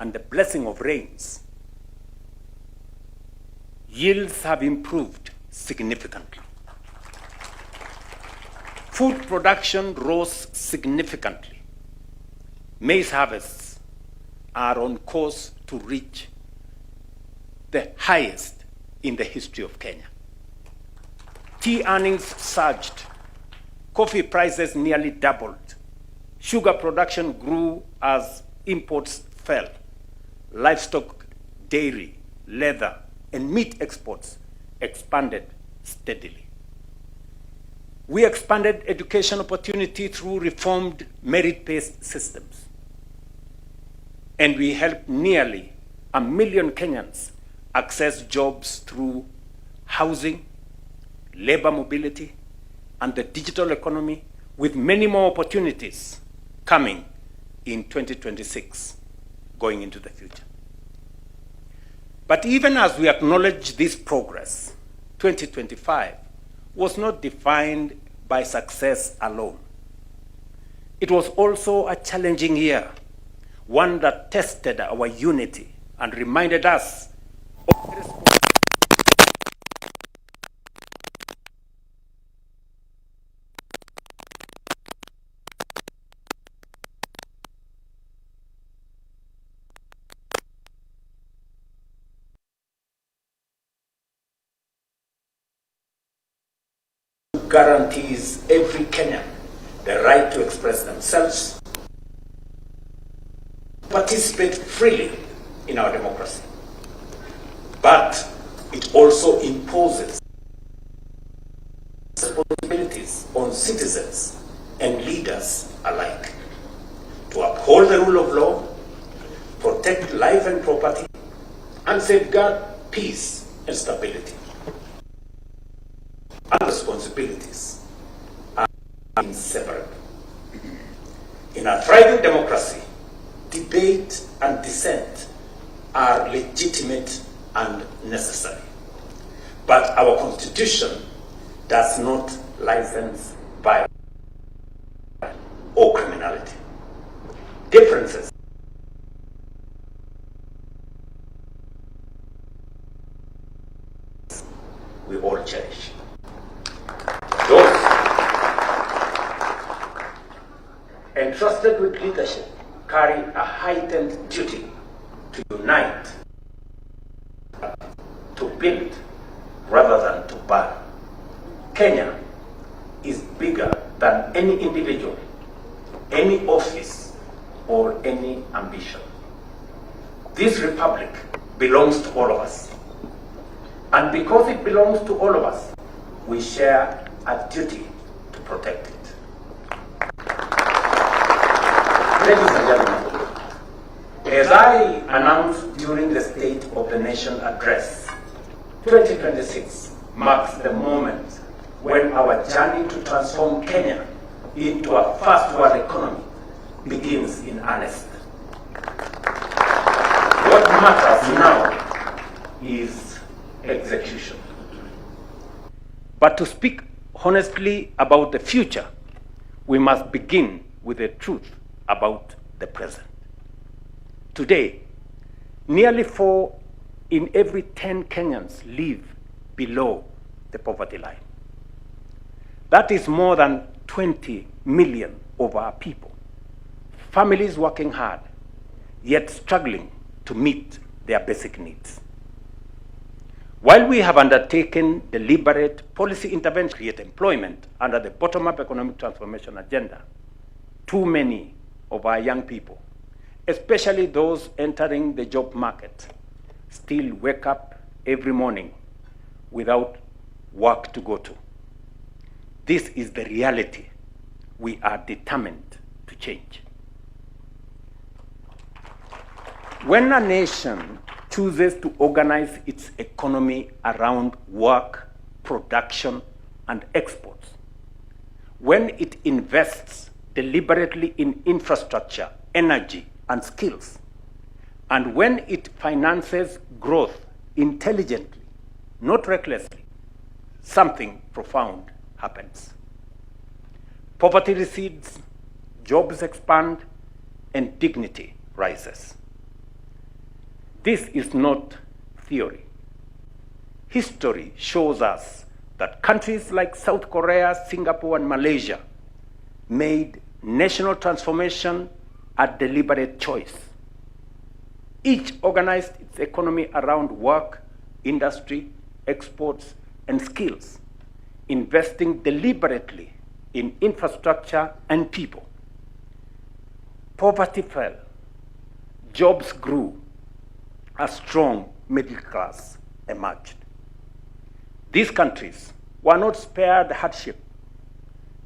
and the blessing of rains, yields have improved significantly. Food production rose significantly. Maize harvests are on course to reach the highest in the history of Kenya. Tea earnings surged. Coffee prices nearly doubled. Sugar production grew as imports fell. Livestock, dairy, leather, and meat exports expanded steadily. We expanded education opportunity through reformed merit-based systems. And we helped nearly 1 million Kenyans access jobs through housing, labor mobility, and the digital economy, with many more opportunities coming in 2026, going into the future. But even as we acknowledge this progress, 2025 was not defined by success alone. It was also a challenging year, one that tested our unity and reminded us of the responsibility guarantees every Kenyan the right to express themselves, participate freely in our democracy. But it also imposes responsibilities on citizens and leaders alike to uphold the rule of law, protect life and property, and safeguard peace and stability. Our responsibilities are inseparable. In a thriving democracy, debate and dissent are legitimate and necessary. But our Constitution does not license violence or criminality. Differences we all cherish. Those entrusted with leadership carry a heightened duty to unite, to build rather than to burn. Kenya is bigger than any individual, any office, or any ambition. This republic belongs to all of us. And because it belongs to all of us, we share a duty to protect it. Ladies and gentlemen, as I announced during the State of the Nation address, 2026 marks the moment when our journey to transform Kenya into a first-world economy begins in earnest. What matters now is execution. But to speak honestly about the future, we must begin with the truth about the present. Today, nearly 4 in every 10 Kenyans live below the poverty line. That is more than 20 million of our people. Families working hard, yet struggling to meet their basic needs. While we have undertaken deliberate policy intervention to create employment under the bottom-up economic transformation agenda, too many of our young people, especially those entering the job market, still wake up every morning without work to go to. This is the reality we are determined to change. When a nation chooses to organize its economy around work, production, and exports, when it invests deliberately in infrastructure, energy, and skills, and when it finances growth intelligently, not recklessly, something profound happens. Poverty recedes, jobs expand, and dignity rises. This is not theory. History shows us that countries like South Korea, Singapore, and Malaysia made national transformation a deliberate choice. Each organized its economy around work, industry, exports, and skills, investing deliberately in infrastructure and people. Poverty fell, jobs grew, a strong middle class emerged. These countries were not spared hardship.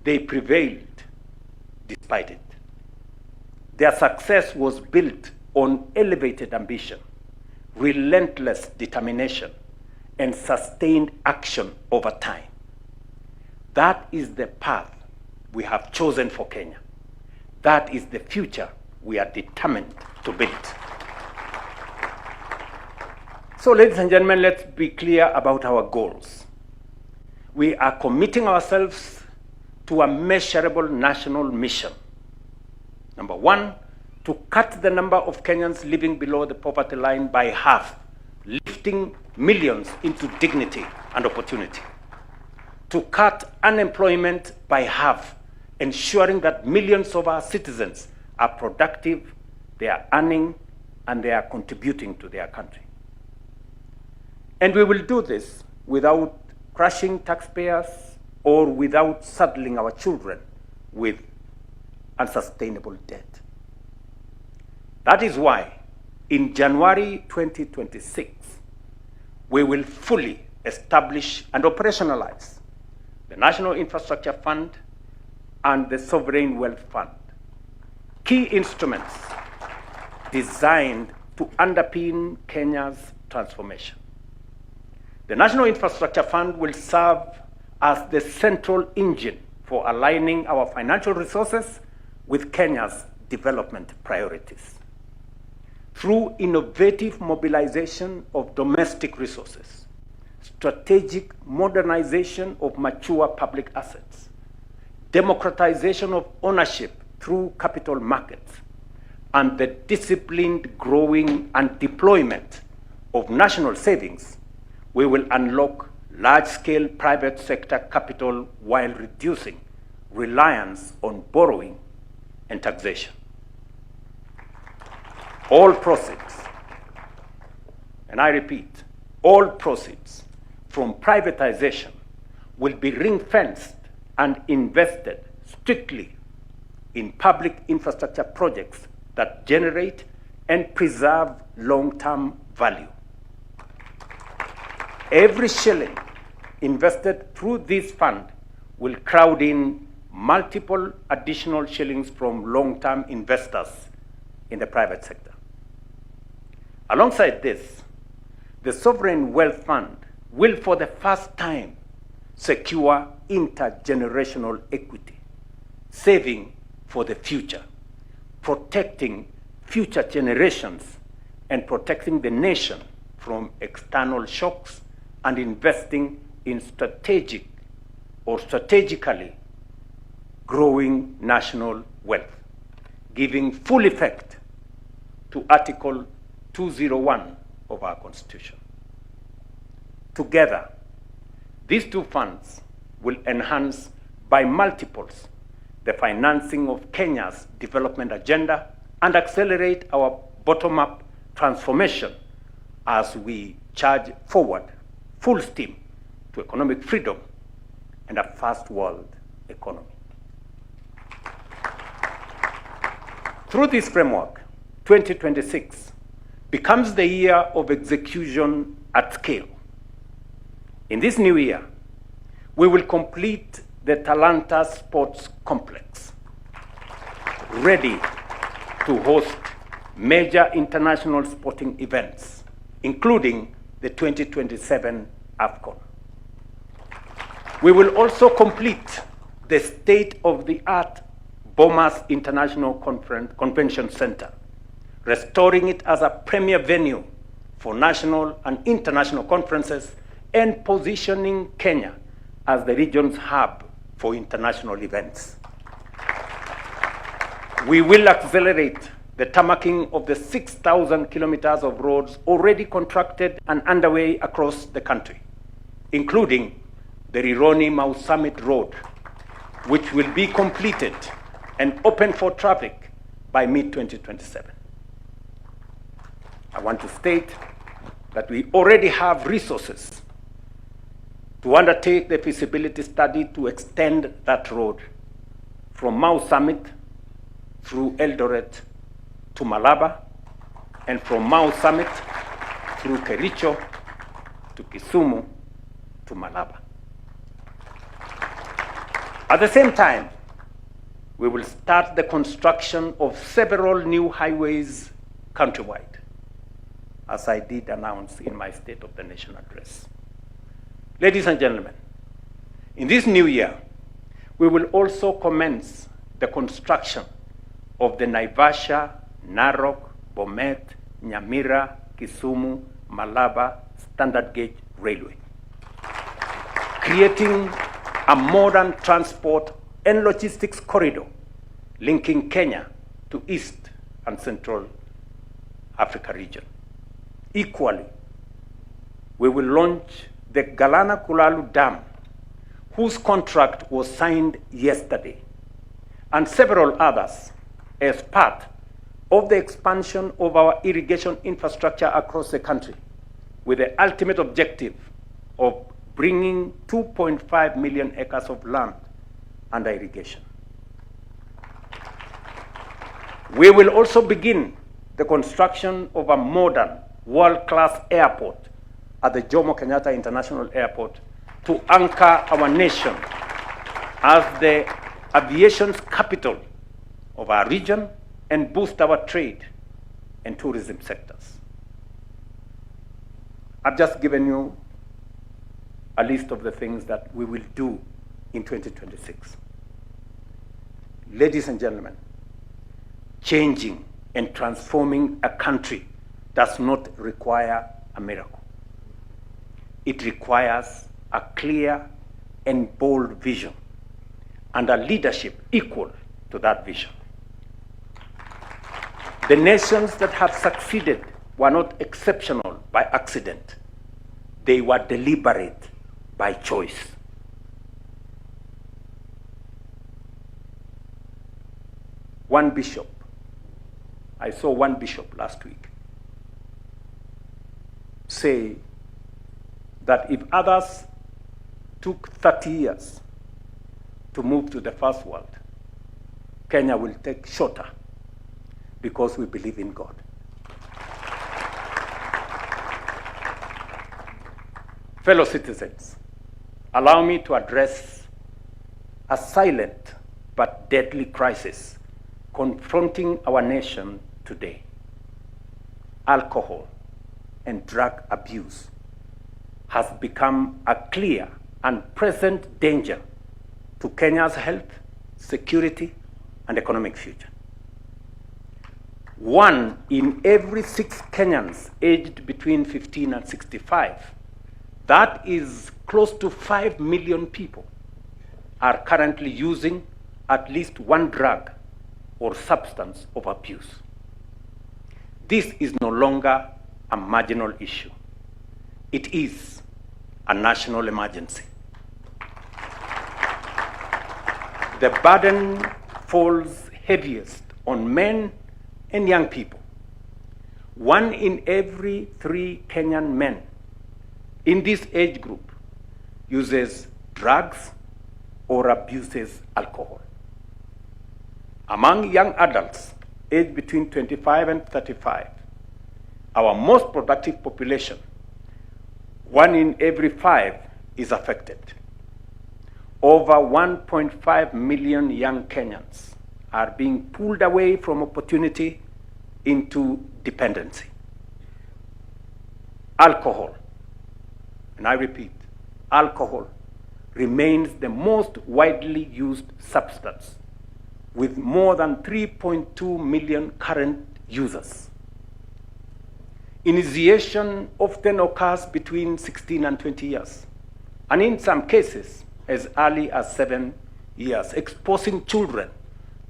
They prevailed despite it. Their success was built on elevated ambition, relentless determination, and sustained action over time. That is the path we have chosen for Kenya. That is the future we are determined to build. So, ladies and gentlemen, let's be clear about our goals. We are committing ourselves to a measurable national mission. Number one, to cut the number of Kenyans living below the poverty line by half, lifting millions into dignity and opportunity. To cut unemployment by half, ensuring that millions of our citizens are productive, they are earning, and they are contributing to their country. And we will do this without crushing taxpayers or without saddling our children with unsustainable debt. That is why in January 2026, we will fully establish and operationalize the National Infrastructure Fund and the Sovereign Wealth Fund, key instruments designed to underpin Kenya's transformation. The National Infrastructure Fund will serve as the central engine for aligning our financial resources with Kenya's development priorities. Through innovative mobilization of domestic resources, strategic modernization of mature public assets, democratization of ownership through capital markets, and the disciplined growing and deployment of national savings, we will unlock large-scale private sector capital while reducing reliance on borrowing and taxation. All proceeds, and I repeat, all proceeds from privatization will be ring-fenced and invested strictly in public infrastructure projects that generate and preserve long-term value. Every shilling invested through this fund will crowd in multiple additional shillings from long-term investors in the private sector. Alongside this, the Sovereign Wealth Fund will for the first time secure intergenerational equity, saving for the future, protecting future generations, and protecting the nation from external shocks, and investing in strategically growing national wealth, giving full effect to Article 201 of our Constitution. Together, these two funds will enhance by multiples the financing of Kenya's development agenda and accelerate our bottom-up transformation as we charge forward full steam to economic freedom and a first world economy. Through this framework, 2026 becomes the year of execution at scale. In this new year, we will complete the Talanta Sports Complex, ready to host major international sporting events, including the 2027 AFCON. We will also complete the state-of-the-art Bomas International Convention Center, restoring it as a premier venue for national and international conferences and positioning Kenya as the region's hub for international events. We will accelerate the tarmacking of the 6,000 kilometers of roads already contracted and underway across the country, including the Rironi-Mau Summit Road, which will be completed and open for traffic by mid-2027. I want to state that we already have resources to undertake the feasibility study to extend that road from Mau Summit through Eldoret to Malaba, and from Mau Summit through Kericho to Kisumu to Malaba. At the same time, we will start the construction of several new highways countrywide, as I did announce in my State of the Nation address. Ladies and gentlemen, in this new year, we will also commence the construction of the Naivasha, Narok, Bomet, Nyamira, Kisumu, Malaba standard gauge railway, creating a modern transport and logistics corridor linking Kenya to East and Central Africa region. Equally, we will launch the Galana Kulalu Dam, whose contract was signed yesterday, and several others as part of the expansion of our irrigation infrastructure across the country, with the ultimate objective of bringing 2.5 million acres of land under irrigation. We will also begin the construction of a modern, world-class airport at the Jomo Kenyatta International Airport to anchor our nation as the aviation's capital of our region and boost our trade and tourism sectors. I've just given you a list of the things that we will do in 2026. Ladies and gentlemen, changing and transforming a country does not require a miracle. It requires a clear and bold vision and a leadership equal to that vision. The nations that have succeeded were not exceptional by accident. They were deliberate by choice. One bishop, I saw one bishop last week say that if others took 30 years to move to the first world, Kenya will take shorter because we believe in God. Fellow citizens, allow me to address a silent but deadly crisis confronting our nation today. Alcohol and drug abuse has become a clear and present danger to Kenya's health, security, and economic future. 1 in every 6 Kenyans aged between 15 and 65, that is close to 5 million people, are currently using at least one drug or substance of abuse. This is no longer a marginal issue. It is a national emergency. The burden falls heaviest on men and young people. 1 in every 3 Kenyan men in this age group uses drugs or abuses alcohol. Among young adults aged between 25 and 35, our most productive population, 1 in every 5 is affected. Over 1.5 million young Kenyans are being pulled away from opportunity into dependency. Alcohol, and I repeat, alcohol remains the most widely used substance, with more than 3.2 million current users. Initiation often occurs between 16 and 20 years, and in some cases, as early as 7 years, exposing children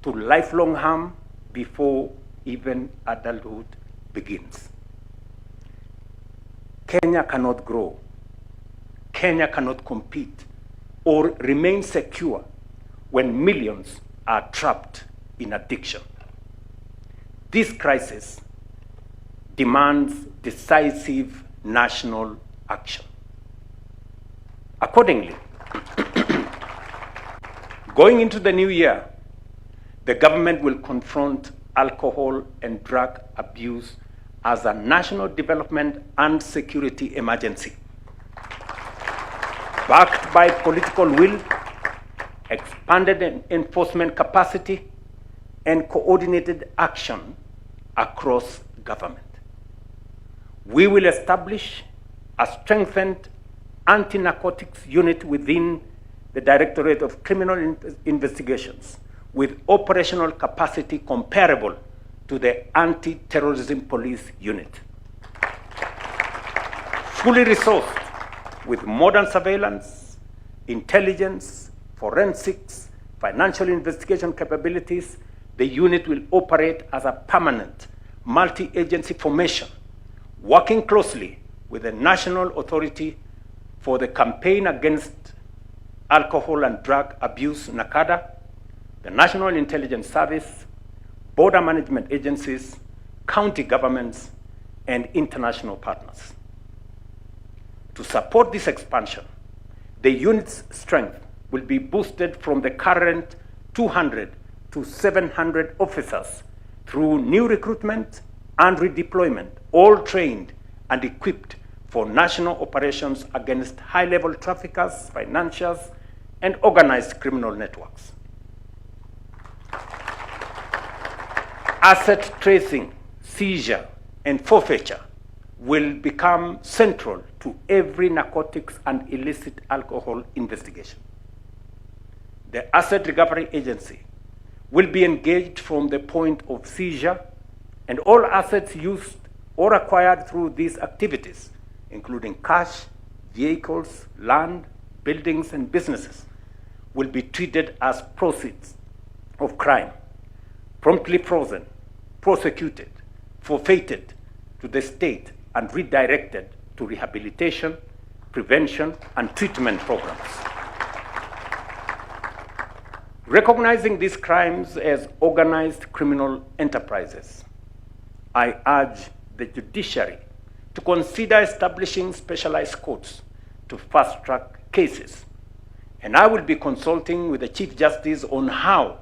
to lifelong harm before even adulthood begins. Kenya cannot grow, Kenya cannot compete or remain secure when millions are trapped in addiction. This crisis demands decisive national action. Accordingly, going into the new year, the government will confront alcohol and drug abuse as a national development and security emergency, backed by political will, expanded enforcement capacity, and coordinated action across government. We will establish a strengthened anti-narcotics unit within the Directorate of Criminal Investigations with operational capacity comparable to the Anti-Terrorism Police Unit. Fully resourced with modern surveillance, intelligence, forensics, financial investigation capabilities, the unit will operate as a permanent multi-agency formation, working closely with the National Authority for the Campaign Against Alcohol and Drug Abuse, NACADA, the National Intelligence Service, border management agencies, county governments, and international partners. To support this expansion, the unit's strength will be boosted from the current 200 to 700 officers through new recruitment and redeployment, all trained and equipped for national operations against high-level traffickers, financiers, and organized criminal networks. Asset tracing, seizure, and forfeiture will become central to every narcotics and illicit alcohol investigation. The Asset Recovery Agency will be engaged from the point of seizure, and all assets used or acquired through these activities, including cash, vehicles, land, buildings, and businesses, will be treated as proceeds of crime, promptly frozen, prosecuted, forfeited to the state, and redirected to rehabilitation, prevention, and treatment programs. Recognizing these crimes as organized criminal enterprises, I urge the judiciary to consider establishing specialized courts to fast-track cases. And I will be consulting with the Chief Justice on how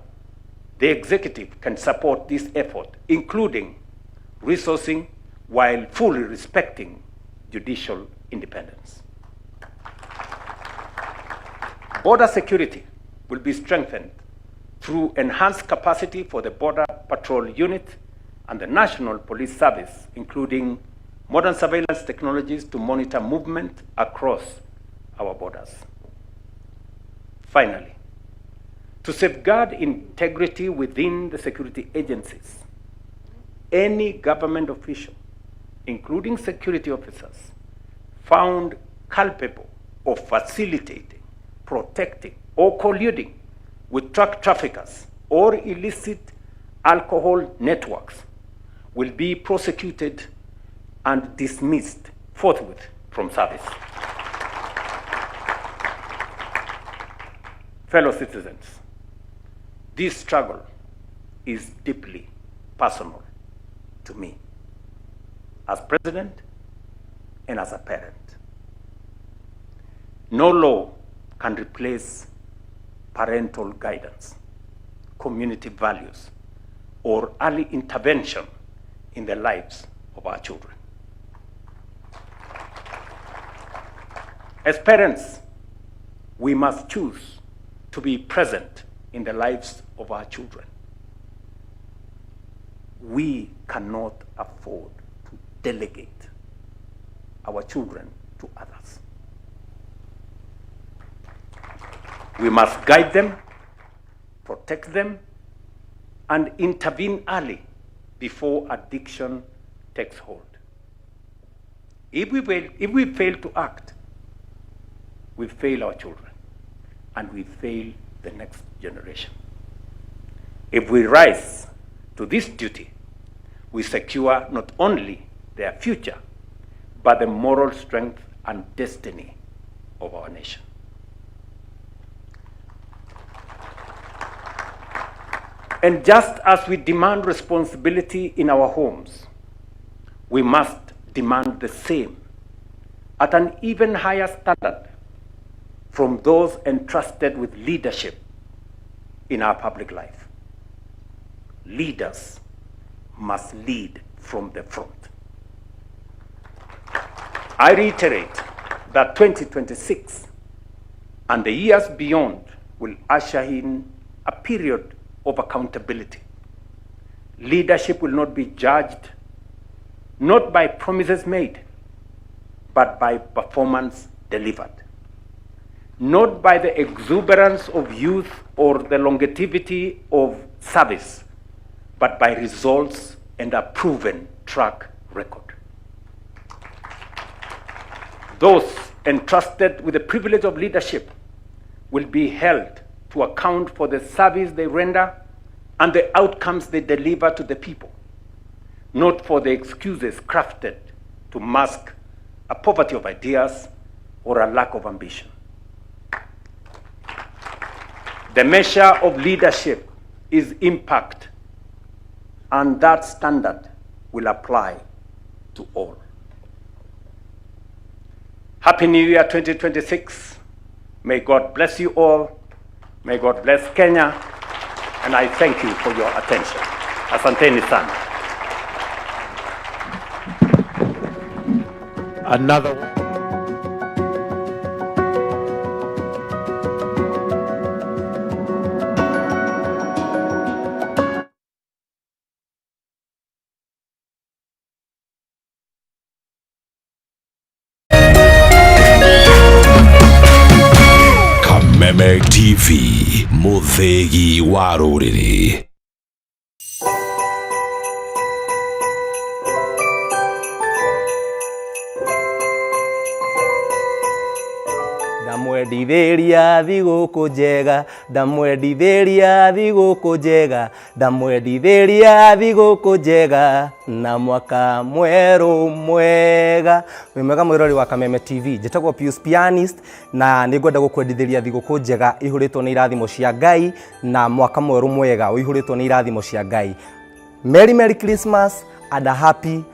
the executive can support this effort, including resourcing while fully respecting judicial independence. Border security will be strengthened through enhanced capacity for the Border Patrol Unit and the National Police Service, including modern surveillance technologies to monitor movement across our borders. Finally, to safeguard integrity within the security agencies, any government official, including security officers, found culpable of facilitating, protecting, or colluding with drug traffickers or illicit alcohol networks will be prosecuted and dismissed forthwith from service. Fellow citizens, this struggle is deeply personal to me as president and as a parent. No law can replace parental guidance, community values, or early intervention in the lives of our children. As parents, we must choose to be present in the lives of our children. We cannot afford to delegate our children to others. We must guide them, protect them, and intervene early before addiction takes hold. If we fail to act, we fail our children, and we fail the next generation. If we rise to this duty, we secure not only their future, but the moral strength and destiny of our nation. And just as we demand responsibility in our homes, we must demand the same at an even higher standard from those entrusted with leadership in our public life. Leaders must lead from the front. I reiterate that 2026 and the years beyond will usher in a period of accountability. Leadership will not be judged not by promises made, but by performance delivered. Not by the exuberance of youth or the longevity of service, but by results and a proven track record. Those entrusted with the privilege of leadership will be held to account for the service they render and the outcomes they deliver to the people, not for the excuses crafted to mask a poverty of ideas or a lack of ambition. The measure of leadership is impact, and that standard will apply to all. Happy New Year 2026. May God bless you all. May God bless Kenya. And I thank you for your attention. Asanteni sana. Another one. Meme TV, Muthegi wa Rũrĩrĩ. Ndamwendithĩria thigũkũ njega, ndamwendithĩria thigũkũ njega, ndamwendithĩria thigũkũ njega na mwaka mwerũ mwega. Wĩ mwega mwĩrori wa Kameme TV, njĩtagwo Pius Pianist na nĩngwenda gũkwendithĩria thigũkũ njega ihũrĩtwo nĩ irathimo cia Ngai na mwaka mwerũ mwega ũihũrĩtwo nĩ irathimo cia Ngai. Merry Christmas and a happy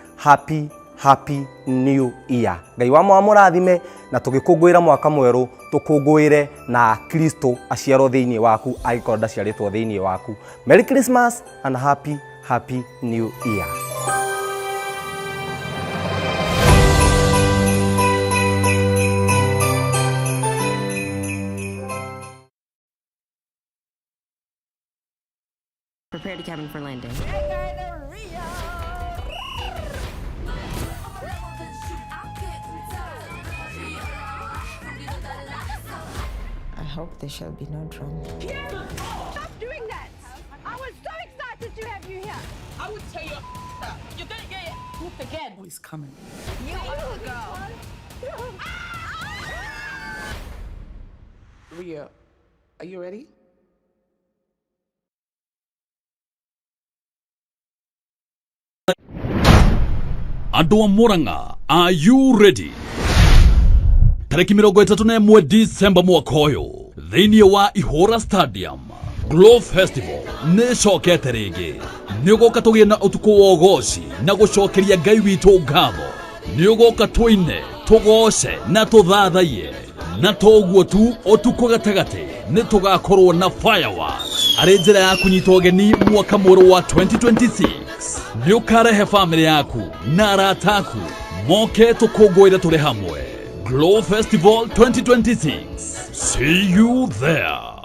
new year. Ngai wa mũrathime na tũgĩkũngũĩra mwaka mwerũ tũkũngũĩre na Kristo aciarwo thĩinĩ waku agĩkorwo ndaciarĩtwo thĩinĩ waku. Merry Christmas and happy new year. Prepare to cabin for landing. I hope there shall be no drama. Stop doing that! I was so excited to have you here. I would tell you, you're gonna get whooped again. Oh, he's coming. You will go. Ria, are you ready? Andũ a Murang'a, are you ready? Tarĩki 31 December mwaka ũyũ thĩinĩ wa Ihũra Stadium, Glow Festival nĩ cokete rĩngĩ. Nĩ ũgoka tũgĩe na ũtukũ wa ũgoci na gũcokeria Ngai witũ ngatho. Nĩ ũgoka tũine, tũgoce na tũthathaiye. Na toguo tu ũtukũ gatagatĩ nĩ tũgakorwo na fireworks. Arĩ njĩra ya kũnyita ũgeni mwaka mwerũ wa 2026. Nĩ ũkarehe family yaku na arata aku moke tũkũngũĩre tũrĩ hamwe. Glow Festival 2026. See you there.